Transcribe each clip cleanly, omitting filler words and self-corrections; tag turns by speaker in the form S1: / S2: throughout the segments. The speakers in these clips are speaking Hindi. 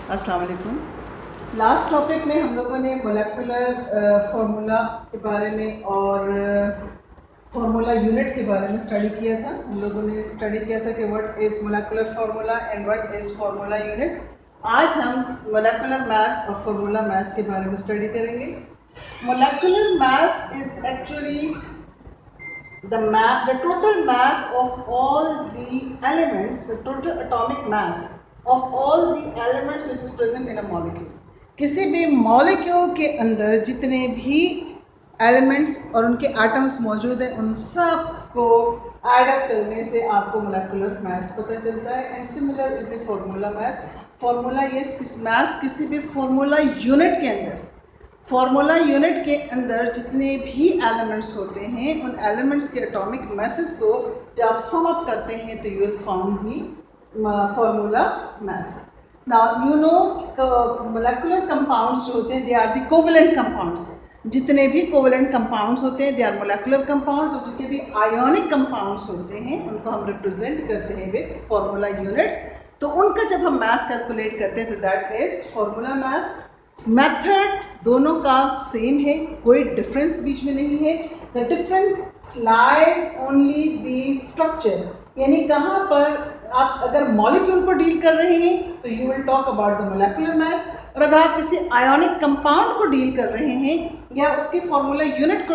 S1: अस्सलाम वालेकुम। लास्ट टॉपिक में हम लोगों ने मोलेकुलर फार्मूला के बारे में और फार्मूला यूनिट के बारे में स्टडी किया था। हम लोगों ने स्टडी किया था कि what is molecular formula and what is formula unit. आज हम मोलेकुलर मास और फार्मूला मास के बारे में स्टडी करेंगे। Molecular mass is actually the total mass of all the elements, the total atomic mass of all the elements which is present in a molecule. किसी भी मॉलिक्यूल के अंदर जितने भी एलिमेंट्स और उनके एटम्स मौजूद हैं उन सब को ऐड अप करने से आपको मोलेकुलर मास पता चलता है। And similar is the formula mass. Formula ये मास किसी भी फार्मूला यूनिट के अंदर, फार्मूला यूनिट के अंदर जितने भी एलिमेंट्स होते हैं उन एलिमेंट्स के एटॉमिक मासेस को जब आप सम अप करते हैं तो you will found the formula mass. Now you know molecular compounds जो होते हैं they are the covalent compounds. जितने भी कोवेलेंट कंपाउंड्स होते हैं दे आर मोलेकुलर कंपाउंड्स, और जितने भी आयोनिक कंपाउंड्स होते हैं उनको हम रिप्रेजेंट करते हैं विद फार्मूला यूनिट्स। तो उनका जब हम मास कैलकुलेट करते हैं तो that is formula mass. Method दोनों का सेम है, कोई डिफरेंस बीच में नहीं है। The difference lies only the structure, यानी कहाँ पर आप अगर मॉलिक्यूल को डील कर रहे हैं तो you will talk about the molecular mass, और अगर आप किसी आयोनिक कंपाउंड को डील कर रहे हैं या उसके फार्मूला यूनिट को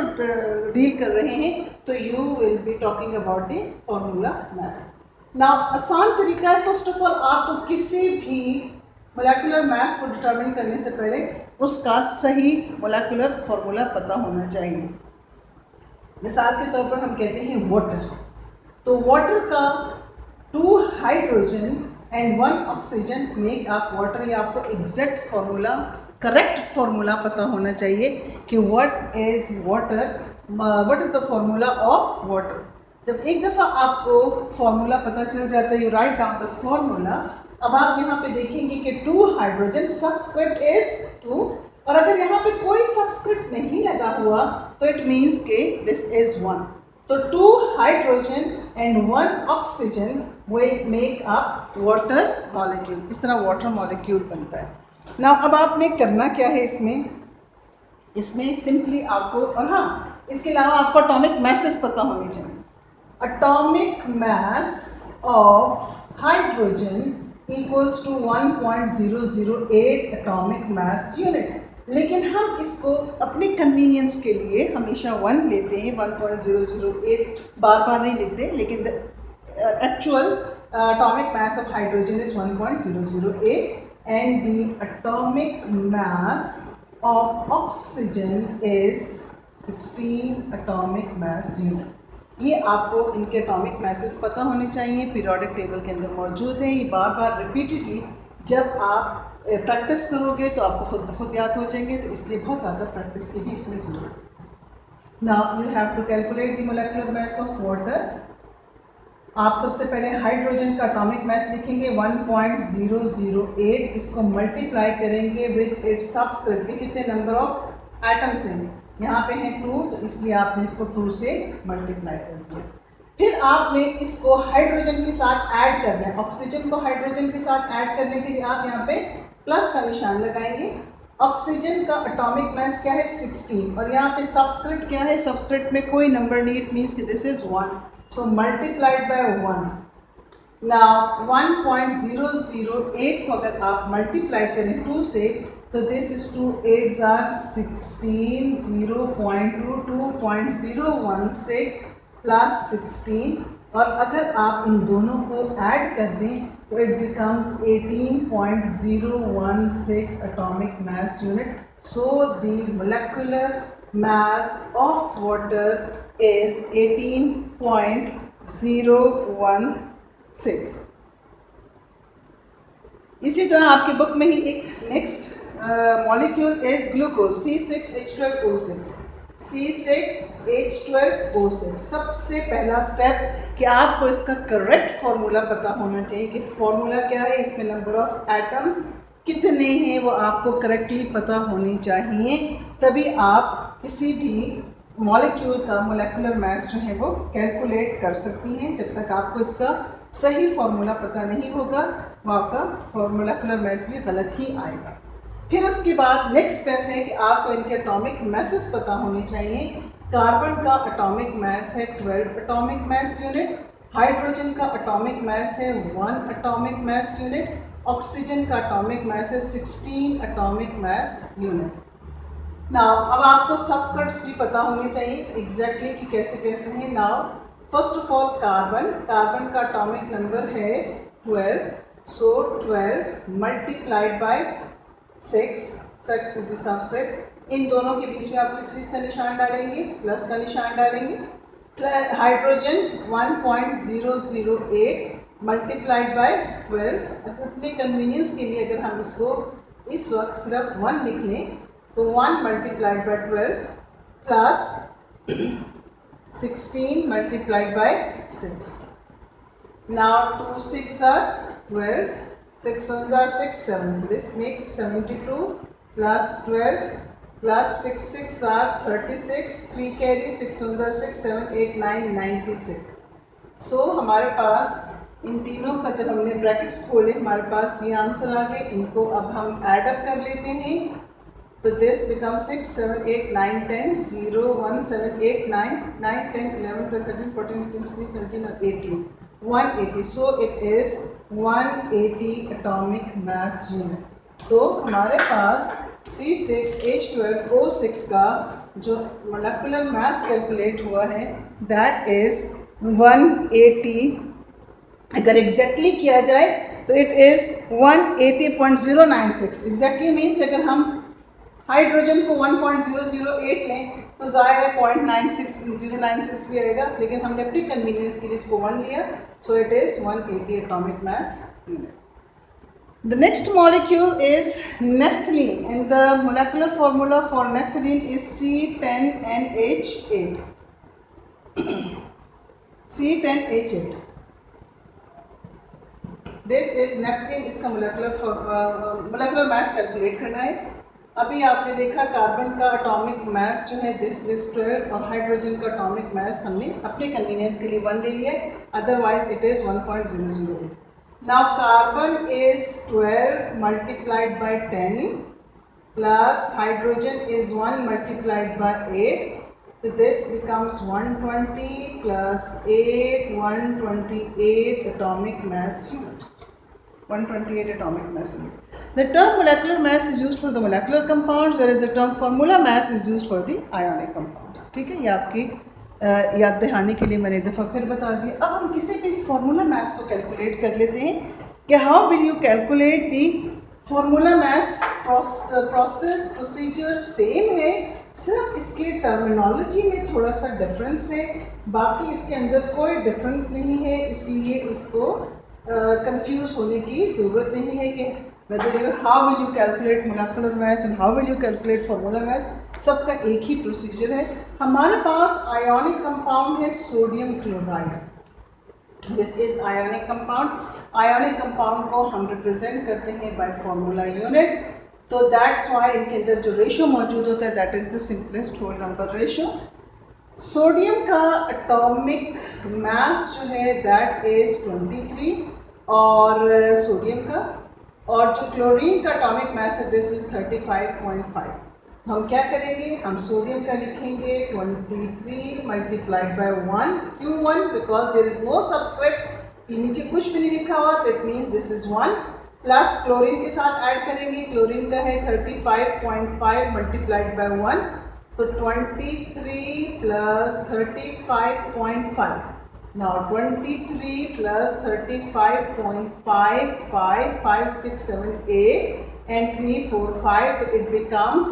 S1: डील कर रहे हैं तो you will be talking about the formula mass. Now आसान तरीका है, फर्स्ट ऑफ ऑल आपको किसी भी मोलेकुलर मास को डिटरमिन करने से पहले उसका सही मोलेकुलर फार्मूला पता होना चाहिए। मिसाल के तौर पर हम कहते हैं वाटर, तो वाटर का 2 hydrogen and 1 oxygen make up water. ये आपको एग्जैक्ट फार्मूला, करेक्ट फार्मूला पता होना चाहिए कि what is water, what is the formula of water. जब एक दफ़ा आपको फार्मूला पता चल जाता है, you write down the formula. अब आप यहाँ पे देखेंगे कि 2 हाइड्रोजन सबस्क्रिप्ट इज 2, और अगर यहाँ पे कोई सबस्क्रिप्ट नहीं लगा हुआ तो इट मीन्स के दिस इज 1। तो 2 hydrogen and 1 oxygen will make up water molecule. इस तरह वाटर मॉलिक्यूल बनता है। ना अब आपने करना क्या है इसमें सिंपली आपको, और हाँ इसके अलावा आपको एटॉमिक मैसेस पता होने चाहिए। Atomic mass of hydrogen equals to 1.008 atomic mass unit. लेकिन हम इसको अपने कन्वीनियंस के लिए हमेशा 1 लेते हैं, 1.008 बार बार नहीं लिखते, लेकिन actual atomic mass of hydrogen is 1.008 and the atomic mass of oxygen is 16 atomic mass unit. ये आपको इनके एटॉमिक मैसेज पता होने चाहिए, पीरियोडिक टेबल के अंदर मौजूद है। ये बार बार रिपीटेडली जब आप प्रैक्टिस करोगे तो आपको खुद ब खुद याद हो जाएंगे, तो इसलिए बहुत ज़्यादा प्रैक्टिस की भी इसमें ज़रूरत है। Now you have to calculate the molecular mass of water. आप सबसे पहले हाइड्रोजन का एटॉमिक मास लिखेंगे 1.008, इसको मल्टीप्लाई करेंगे विद इट्स सबस्क्रिप्ट। कितने नंबर ऑफ एटम्स हैं, यहाँ पे हैं 2, तो इसलिए आपने इसको 2 से मल्टीप्लाई कर दिया। फिर आपने इसको हाइड्रोजन के साथ ऐड करना है। ऑक्सीजन को हाइड्रोजन के साथ ऐड करने के लिए आप यहाँ पे प्लस का निशान लगाएंगे। ऑक्सीजन का एटॉमिक मास क्या है 16, और यहाँ पे सबस्क्रिप्ट क्या है, सबस्क्रिप्ट में कोई नंबर नहीं, इट मीन्स कि this is 1, so multiplied by 1। Now 1.008 को अगर आप मल्टीप्लाई करें 2 से तो this is 2 8s are 16, 0.2, 2.016 plus 16, और अगर आप इन दोनों को ऐड कर दें तो it becomes 18.016 atomic mass unit. So the molecular mass of water is 18.016। इसी तरह आपकी बुक में ही एक next molecule is glucose, C6H12O6, C6H12O6। सबसे पहला स्टेप कि आपको इसका करेक्ट फार्मूला पता होना चाहिए कि फार्मूला क्या है, इसमें नंबर ऑफ एटम्स कितने हैं वो आपको करेक्टली पता होनी चाहिए, तभी आप किसी भी मॉलिक्यूल का मोलेकुलर मास जो है वो कैलकुलेट कर सकती हैं। जब तक आपको इसका सही फार्मूला पता नहीं होगा वो आपका मोलेकुलर मास भी गलत ही आएगा। फिर उसके बाद नेक्स्ट स्टेप है कि आपको इनके एटॉमिक मैसेस पता होने चाहिए। कार्बन का एटॉमिक मास है 12 एटॉमिक मास यूनिट, हाइड्रोजन का एटॉमिक मास है 1 एटॉमिक मास यूनिट, ऑक्सीजन का एटॉमिक मास है 16 एटॉमिक मास यूनिट। नाउ अब आपको सबस्क्रिप्ट्स भी पता होने चाहिए एग्जैक्टली कि कैसे कैसे हैं। Now first of all carbon का एटॉमिक नंबर है 12, so 12 multiplied by 6 is the subscript. इन दोनों के बीच में आप किस चीज़ का निशान डालेंगे? प्लस का निशान डालेंगे। Hydrogen 1.008 multiplied by 12। अपने कन्वीनियंस के लिए अगर हम इसको इस वक्त सिर्फ 1 लिख लें तो 1 multiplied by 12 plus 16 multiplied by 6। Now 2 6 are 12, 6 ones are 6, 7. This makes 72 plus 12 plus 6 6 are 36, 3 carry, 6 ones are 6, 7 8 9 96. So हमारे पास इन तीनों का जब हमने ब्रैकेट्स खोले हमारे पास ये आंसर आ गए। इनको अब हम ऐड अप कर लेते हैं तो दिस becomes 6 7 8 9 10 0 1 7 8 9 9 10 11 12 13 14 15 16 17 और 18 180। so it is 180 atomic mass unit। तो हमारे पास C6H12O6 का जो मोलेकुलर मास कैलकुलेट हुआ है दैट इज 180। अगर एग्जैक्टली किया जाए तो इट इज़ 180.096। एग्जैक्टली मीन्स अगर हम हाइड्रोजन को 1.008 लें तो ज़ाहिर 096 भी आएगा, लेकिन हमने अपनी कन्वीनियंस के लिए इसको 1 लिया, so it is 180 atomic mass unit. The next molecule is naphthalene and the molecular formula for naphthalene is C10NH8 C10H8। This is naphthalene। इसका मोलेकुलर मास कैलकुलेट करना है। अभी आपने देखा कार्बन का एटॉमिक मास जो है दिस इज 12 और हाइड्रोजन का एटॉमिक मास हमने अपने कन्वीनियंस के लिए 1 ले लिया, otherwise it is 1.008। Now carbon is 12 multiplied bye 10 plus hydrogen is 1 multiplied by 8, so this becomes 120 plus 8 128 atomic mass unit। 128 atomic mass unit। The term molecular mass is used for the molecular compounds, whereas the term formula mass is used for the ionic compounds। ठीक है, ये आपकी याद दहानी के लिए मैंने एक दफ़ा फिर बता दिया। अब हम किसी भी फार्मूला मास को कैलकुलेट कर लेते हैं कि how will you calculate the formula mass. Procedure same है, सिर्फ इसके टर्मिनोलॉजी में थोड़ा सा डिफरेंस है, बाकी इसके अंदर कोई डिफरेंस नहीं है, इसलिए इसको कंफ्यूज होने की ज़रूरत नहीं है कि whether you how will you calculate molecular mass and how will you calculate formula mass, सबका एक ही प्रोसीजर है। हमारे पास आयोनिक कंपाउंड है sodium chloride. This is ionic compound. Ionic compound को हम रिप्रेजेंट करते हैं बाय फार्मूला यूनिट, तो दैट्स वाई इनके अंदर जो रेशो मौजूद होता है that is the simplest whole number ratio. Sodium का एटॉमिक मास जो है दैट इज़ 23 और सोडियम का, और जो क्लोरीन का एटॉमिक मास है दिस इज़ 35.5। हम क्या करेंगे, हम सोडियम का लिखेंगे 23 मल्टीप्लाइड बाय 1। क्यों 1? Because there is no subscript, नीचे कुछ भी नहीं लिखा हुआ, तो it means this is 1। Plus chlorine के साथ ऐड करेंगे, क्लोरीन का है 35.5 मल्टीप्लाइड बाय 1, तो 23 plus 35.5। Now 23 plus 35.5, 5 6 7 8 and 3 4 5, so it becomes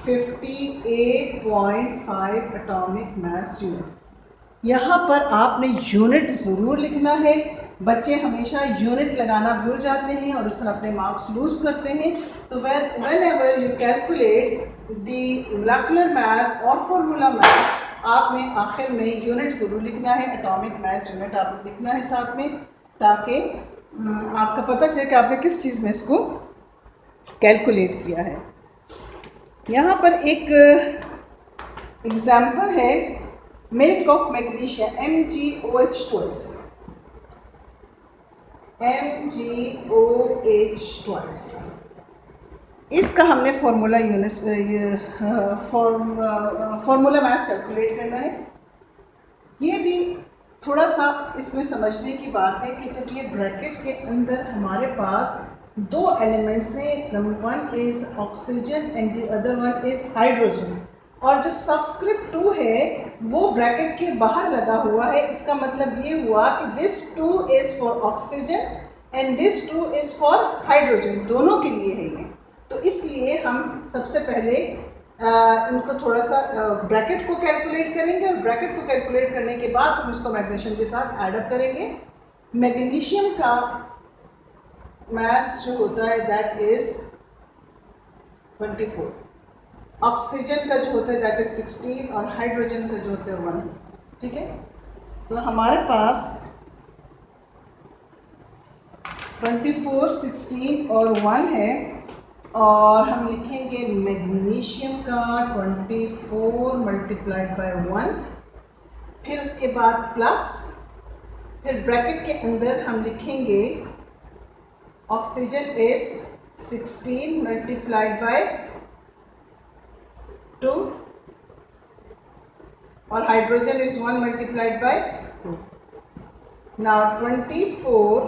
S1: 58.5 atomic mass unit। यहाँ पर आपने यूनिट ज़रूर लिखना है। बच्चे हमेशा यूनिट लगाना भूल जाते हैं और इस तरह अपने मार्क्स लूज करते हैं। तो whenever you calculate the molecular mass और formula mass, आपने आखिर में यूनिट ज़रूर लिखना है, एटॉमिक मास यूनिट आपने लिखना है साथ में, ताकि आपका पता चले कि आपने किस चीज़ में इसको कैलकुलेट किया है। यहाँ पर एक एग्जाम्पल है milk of magnesia MgOH2। MgOH twice. इसका हमने फॉर्मूला फॉर्मूला मास कैलकुलेट करना है। ये भी थोड़ा सा इसमें समझने की बात है कि जब ये ब्रैकेट के अंदर हमारे पास दो एलिमेंट्स हैं, number one is oxygen and the other one is hydrogen, और जो सबस्क्रिप्ट 2 है वो ब्रैकेट के बाहर लगा हुआ है, इसका मतलब ये हुआ कि this 2 is for oxygen and this 2 is for hydrogen, दोनों के लिए है ये। तो इसलिए हम सबसे पहले इनको थोड़ा सा ब्रैकेट को कैलकुलेट करेंगे, और ब्रैकेट को कैलकुलेट करने के बाद हम इसको मैग्नीशियम के साथ ऐड अप करेंगे। मैग्नीशियम का मास जो होता है दैट इज 24, ऑक्सीजन का जो होता है दैट इज 16, और हाइड्रोजन का जो होता है 1। ठीक है, तो हमारे पास 24, 16 और 1 है, और हम लिखेंगे मैग्नीशियम का 24 मल्टीप्लाइड बाय 1, फिर उसके बाद प्लस, फिर ब्रैकेट के अंदर हम लिखेंगे ऑक्सीजन इज 16 मल्टीप्लाइड बाय 2 और hydrogen is 1 multiplied by 2। Now 24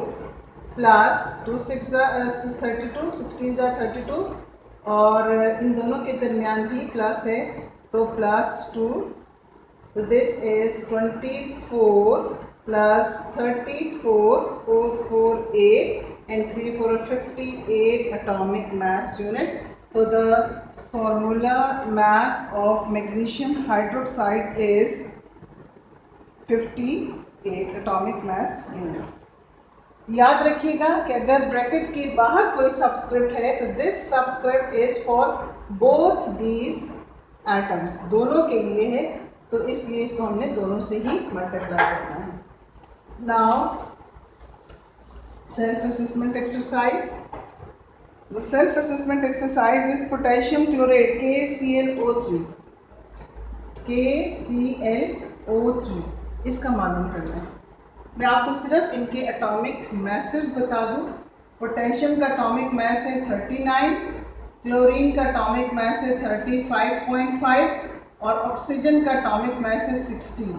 S1: plus 2 6 32, 16 32, और इन दोनों के दरमियान भी प्लस है तो प्लस 2, तो this is 24 plus 34, 4 4 8 and 3 4 58 atomic mass unit. तो the formula mass of magnesium hydroxide is 58 atomic mass unit। याद रखिएगा कि अगर ब्रैकेट के बाहर कोई सबस्क्रिप्ट है तो this subscript is for both these atoms, दोनों के लिए है, तो इसलिए इसको हमने दोनों से ही मल्टीप्लाई करना है। Now self assessment exercise. The self-assessment exercise is potassium chlorate KClO3, KClO3 इसका मालूम करना है। मैं आपको सिर्फ इनके एटॉमिक मैसेस बता दूं। पोटेशियम का एटॉमिक मैस है 39, क्लोरीन का एटॉमिक मैस है 35.5 और ऑक्सीजन का एटॉमिक मैस है 16।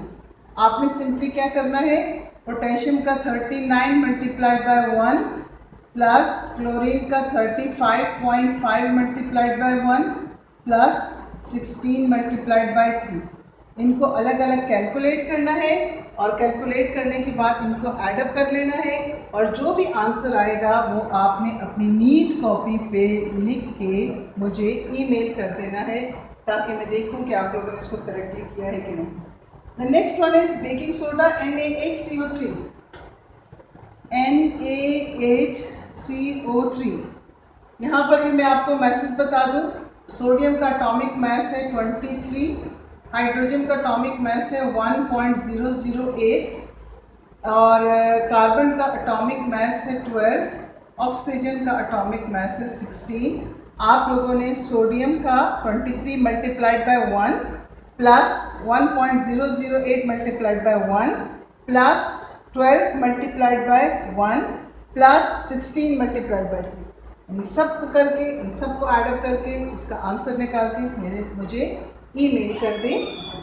S1: आपने सिंपली क्या करना है, पोटेशियम का 39 मल्टीप्लाइड बाय 1 प्लस क्लोरीन का 35.5 multiplied by 1 plus 16 multiplied by 3, इनको अलग अलग कैलकुलेट करना है, और कैलकुलेट करने के बाद इनको ऐडअप कर लेना है, और जो भी आंसर आएगा वो आपने अपनी नीट कॉपी पे लिख के मुझे ईमेल कर देना है, ताकि मैं देखूं कि आप लोगों ने इसको करेक्टली किया है कि नहीं। The next one is baking soda NaHCO3, NaHCO3। यहाँ पर भी मैं आपको मैसेज बता दूँ, सोडियम का एटॉमिक मास है 23, हाइड्रोजन का एटॉमिक मास है 1.008 और कार्बन का एटॉमिक मास है 12, ऑक्सीजन का एटॉमिक मास है 16। आप लोगों ने सोडियम का 23 multiplied by 1 plus 1.008 multiplied by 1 plus 12 multiplied bye 1 plus 16 multiplied by 3, इन सब को करके, इन सब को ऐड करके इसका आंसर निकाल के मुझे ईमेल कर दें।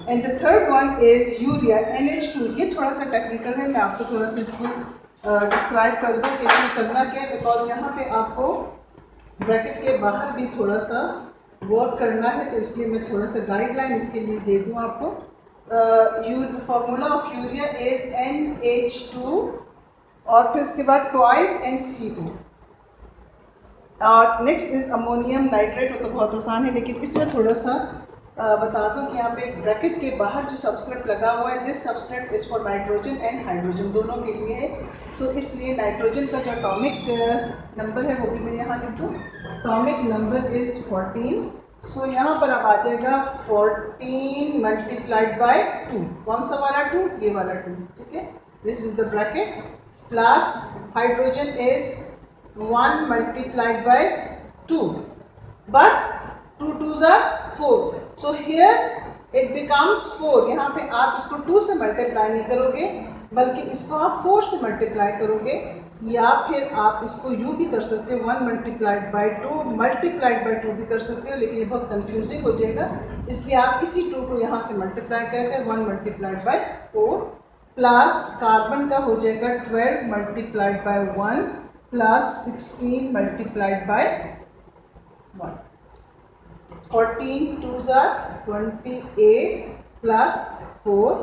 S1: And the third one is urea NH2। ये थोड़ा सा टेक्निकल है, मैं आपको थोड़ा सा इसको डिस्क्राइब कर दूँ कि इसमें करना क्या है, बिकॉज यहाँ पे आपको ब्रैकेट के बाहर भी थोड़ा सा वर्क करना है, तो इसलिए मैं थोड़ा सा गाइडलाइन इसके लिए दे दूँ आपको। The formula of urea is NH2 और फिर उसके बाद ट्वाइस NCO। और नेक्स्ट इज अमोनियम नाइट्रेट, वो तो बहुत आसान है, लेकिन इसमें थोड़ा सा बता दूं कि यहाँ पे ब्रैकेट के बाहर जो सबस्क्रिप्ट लगा हुआ है, this subscript is for nitrogen and hydrogen, दोनों के लिए है। सो इसलिए नाइट्रोजन का जो एटॉमिक नंबर है वो भी मैं यहाँ लिख दूँ, एटॉमिक नंबर इज 14। सो यहाँ पर अब आ जाएगा 14 मल्टीप्लाइड बाय 2, कौन सा वाला 2, ये वाला 2, ठीक है, this is the bracket, plus hydrogen is 1 multiplied by 2, but 2 2s are 4, so here it becomes 4। यहाँ पे आप इसको 2 से मल्टीप्लाई नहीं करोगे, बल्कि इसको आप 4 से मल्टीप्लाई करोगे, या फिर आप इसको यूँ भी कर सकते हो 1 मल्टीप्लाइड बाई 2 भी कर सकते हो, लेकिन ये बहुत कंफ्यूजिंग हो जाएगा, इसलिए आप इसी 2 को यहाँ से मल्टीप्लाई करके 1 मल्टीप्लाइड बाई 4 प्लस कार्बन का हो जाएगा 12 multiplied by 1 plus 16 multiplied by 1। 14 2s are 28 plus 4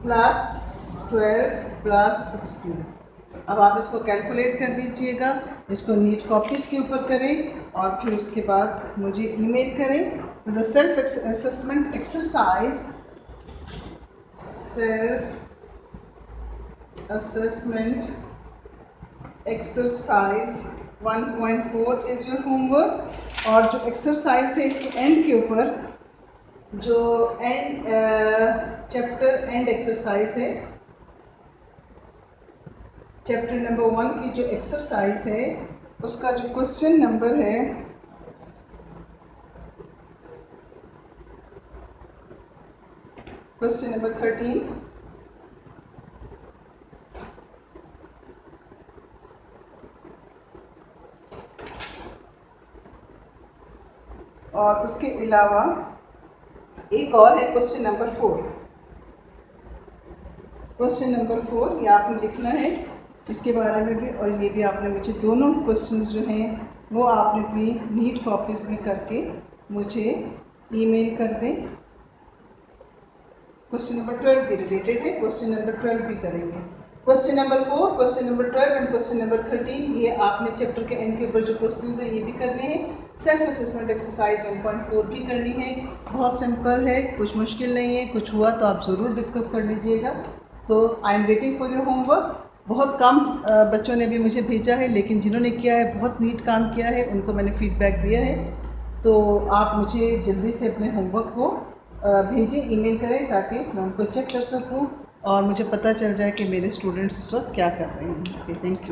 S1: plus 12 plus 16। अब आप इसको कैलकुलेट कर लीजिएगा, इसको नीट कॉपीज़ के ऊपर करें और फिर उसके बाद मुझे ईमेल करें। तो the self assessment exercise 1.4 is your homework. और जो एक्सरसाइज है इसके एंड के ऊपर जो एंड चैप्टर एंड एक्सरसाइज है, चैप्टर नंबर 1 की जो एक्सरसाइज है उसका जो क्वेश्चन नंबर है क्वेश्चन नंबर 13, और उसके अलावा एक और है क्वेश्चन नंबर 4। क्वेश्चन नंबर 4 ये आपने लिखना है, इसके बारे में भी, और ये भी आपने मुझे दोनों क्वेश्चंस जो हैं वो आपने अपनी नीट कॉपीज़ में करके मुझे ईमेल कर दें। क्वेश्चन नंबर 12 भी रिलेटेड है, क्वेश्चन नंबर 12 भी करेंगे। Question number 4, question number 12 and question number 13 ये आपने चैप्टर के एंड के ऊपर जो क्वेश्चंस हैं ये भी करने हैं। सेल्फ असेसमेंट एक्सरसाइज 1.4 भी करनी है, बहुत सिंपल है, कुछ मुश्किल नहीं है, कुछ हुआ तो आप ज़रूर डिस्कस कर लीजिएगा। तो I am waiting for your homework. बहुत कम बच्चों ने भी मुझे भेजा है, लेकिन जिन्होंने किया है बहुत नीट काम किया है, उनको मैंने फीडबैक दिया है। तो आप मुझे जल्दी से अपने होमवर्क को भेजें, ईमेल करें, ताकि मैं उनको चेक कर सकूं और मुझे पता चल जाए कि मेरे स्टूडेंट्स इस वक्त क्या कर रहे हैं। Okay, thank you.